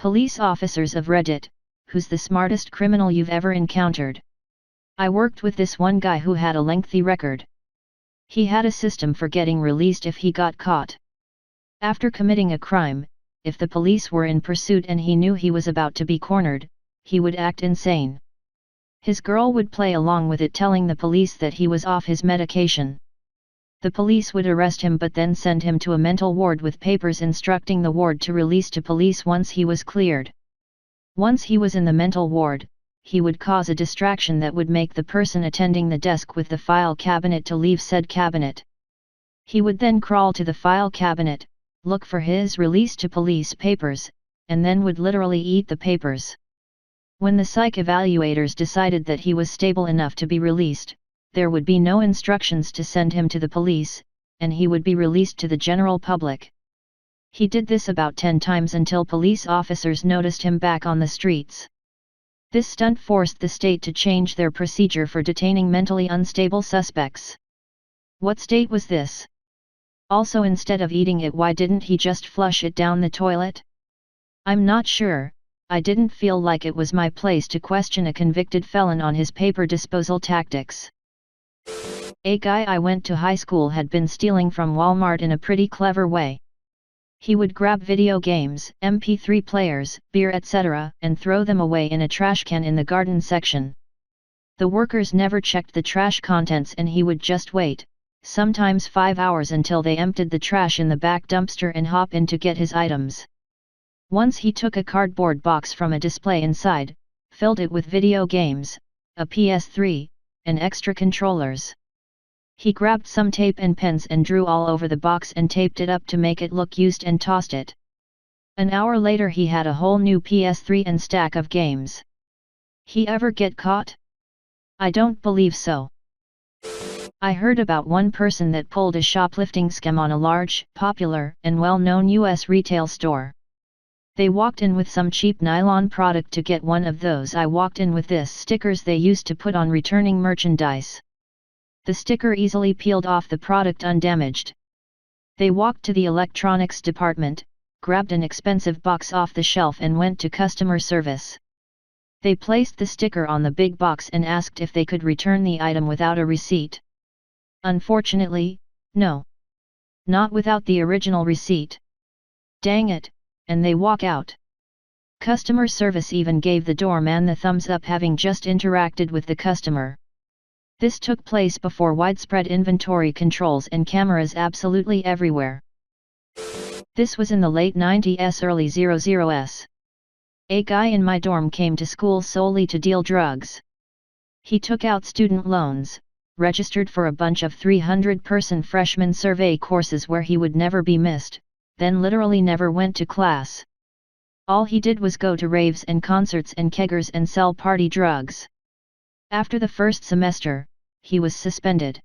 Police officers of Reddit, who's the smartest criminal you've ever encountered? I worked with this one guy who had a lengthy record. He had a system for getting released if he got caught. After committing a crime, if the police were in pursuit and he knew he was about to be cornered, he would act insane. His girl would play along with it, telling the police that he was off his medication. The police would arrest him but then send him to a mental ward with papers instructing the ward to release to police once he was cleared. Once he was in the mental ward, he would cause a distraction that would make the person attending the desk with the file cabinet to leave said cabinet. He would then crawl to the file cabinet, look for his release to police papers, and then would literally eat the papers. When the psych evaluators decided that he was stable enough to be released, there would be no instructions to send him to the police, and he would be released to the general public. He did this about 10 times until police officers noticed him back on the streets. This stunt forced the state to change their procedure for detaining mentally unstable suspects. What state was this? Also, instead of eating it, why didn't he just flush it down the toilet? I'm not sure. I didn't feel like it was my place to question a convicted felon on his paper disposal tactics. A guy I went to high school had been stealing from Walmart in a pretty clever way. He would grab video games, MP3 players, beer etc., and throw them away in a trash can in the garden section. The workers never checked the trash contents and he would just wait, sometimes 5 hours, until they emptied the trash in the back dumpster and hop in to get his items. Once he took a cardboard box from a display inside, filled it with video games, a PS3, and extra controllers. He grabbed some tape and pens and drew all over the box and taped it up to make it look used and tossed it. An hour later he had a whole new PS3 and stack of games. He ever get caught? I don't believe so. I heard about one person that pulled a shoplifting scam on a large, popular, and well-known US retail store. They walked in with some cheap nylon product to get one of those "I walked in with this" stickers they used to put on returning merchandise. The sticker easily peeled off the product undamaged. They walked to the electronics department, grabbed an expensive box off the shelf and went to customer service. They placed the sticker on the big box and asked if they could return the item without a receipt. Unfortunately, no. Not without the original receipt. Dang it, and they walk out. Customer service even gave the doorman the thumbs up, having just interacted with the customer. This took place before widespread inventory controls and cameras absolutely everywhere. This was in the late 90s, early 00s. A guy in my dorm came to school solely to deal drugs. He took out student loans, registered for a bunch of 300-person freshman survey courses where he would never be missed, then literally never went to class. All he did was go to raves and concerts and keggers and sell party drugs. After the first semester, he was suspended.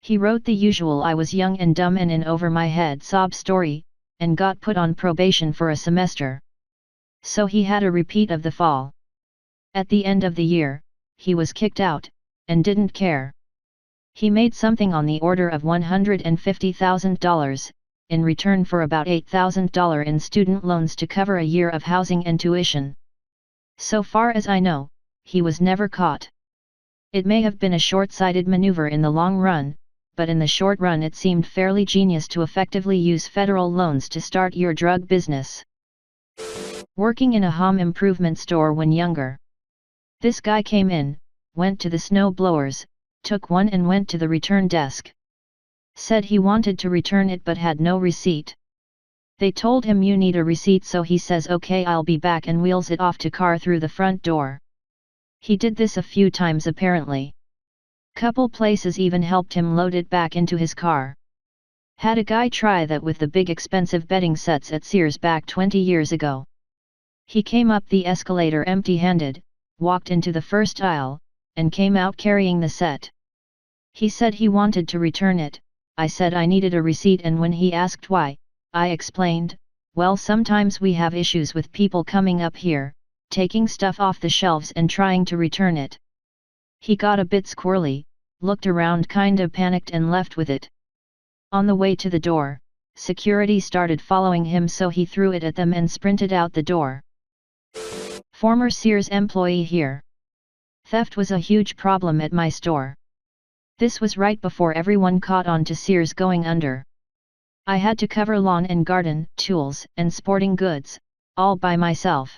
He wrote the usual "I was young and dumb and in over my head" sob story, and got put on probation for a semester. So he had a repeat of the fall. At the end of the year, he was kicked out, and didn't care. He made something on the order of $150,000, in return for about $8,000 in student loans to cover a year of housing and tuition. So far as I know, he was never caught. It may have been a short-sighted maneuver in the long run, but in the short run it seemed fairly genius to effectively use federal loans to start your drug business. Working in a home improvement store when younger. This guy came in, went to the snow blowers, took one and went to the return desk. Said he wanted to return it but had no receipt. They told him you need a receipt, so he says okay, I'll be back, and wheels it off to car through the front door. He did this a few times apparently. Couple places even helped him load it back into his car. Had a guy try that with the big expensive bedding sets at Sears back 20 years ago. He came up the escalator empty-handed, walked into the first aisle, and came out carrying the set. He said he wanted to return it. I said I needed a receipt, and when he asked why, I explained, well, sometimes we have issues with people coming up here, taking stuff off the shelves and trying to return it. He got a bit squirrely, looked around kinda panicked and left with it. On the way to the door, security started following him, so he threw it at them and sprinted out the door. Former Sears employee here. Theft was a huge problem at my store. This was right before everyone caught on to Sears going under. I had to cover lawn and garden, tools, and sporting goods, all by myself.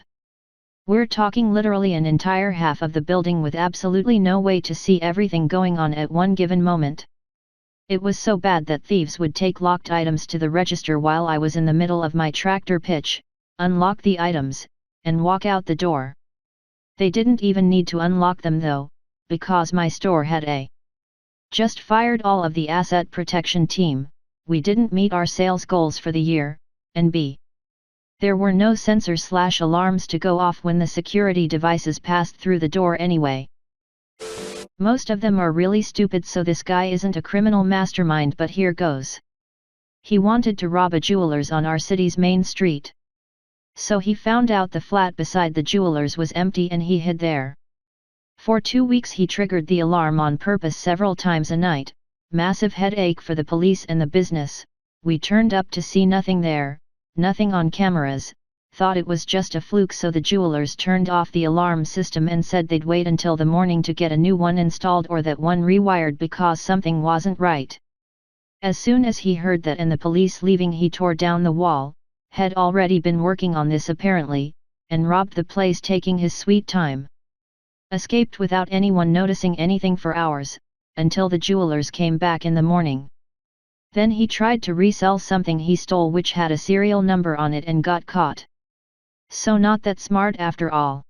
We're talking literally an entire half of the building with absolutely no way to see everything going on at one given moment. It was so bad that thieves would take locked items to the register while I was in the middle of my tractor pitch, unlock the items, and walk out the door. They didn't even need to unlock them though, because my store had just fired all of the asset protection team, we didn't meet our sales goals for the year, and b. there were no sensor/alarms to go off when the security devices passed through the door anyway. Most of them are really stupid, so this guy isn't a criminal mastermind, but here goes. He wanted to rob a jeweler's on our city's main street. So he found out the flat beside the jeweler's was empty and he hid there. For 2 weeks he triggered the alarm on purpose several times a night, massive headache for the police and the business. We turned up to see nothing there, nothing on cameras, thought it was just a fluke, so the jewelers turned off the alarm system and said they'd wait until the morning to get a new one installed or that one rewired because something wasn't right. As soon as he heard that and the police leaving, he tore down the wall, had already been working on this apparently, and robbed the place, taking his sweet time. Escaped without anyone noticing anything for hours, until the jewelers came back in the morning. Then he tried to resell something he stole which had a serial number on it and got caught. So not that smart after all.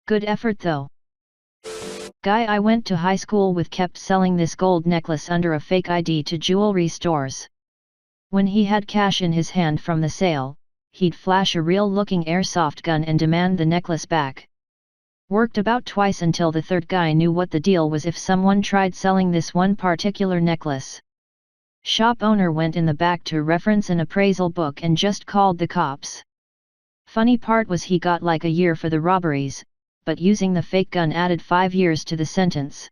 Good effort though. Guy I went to high school with kept selling this gold necklace under a fake ID to jewelry stores. When he had cash in his hand from the sale, he'd flash a real-looking airsoft gun and demand the necklace back. Worked about twice until the third guy knew what the deal was if someone tried selling this one particular necklace. Shop owner went in the back to reference an appraisal book and just called the cops. Funny part was he got like a year for the robberies, but using the fake gun added 5 years to the sentence.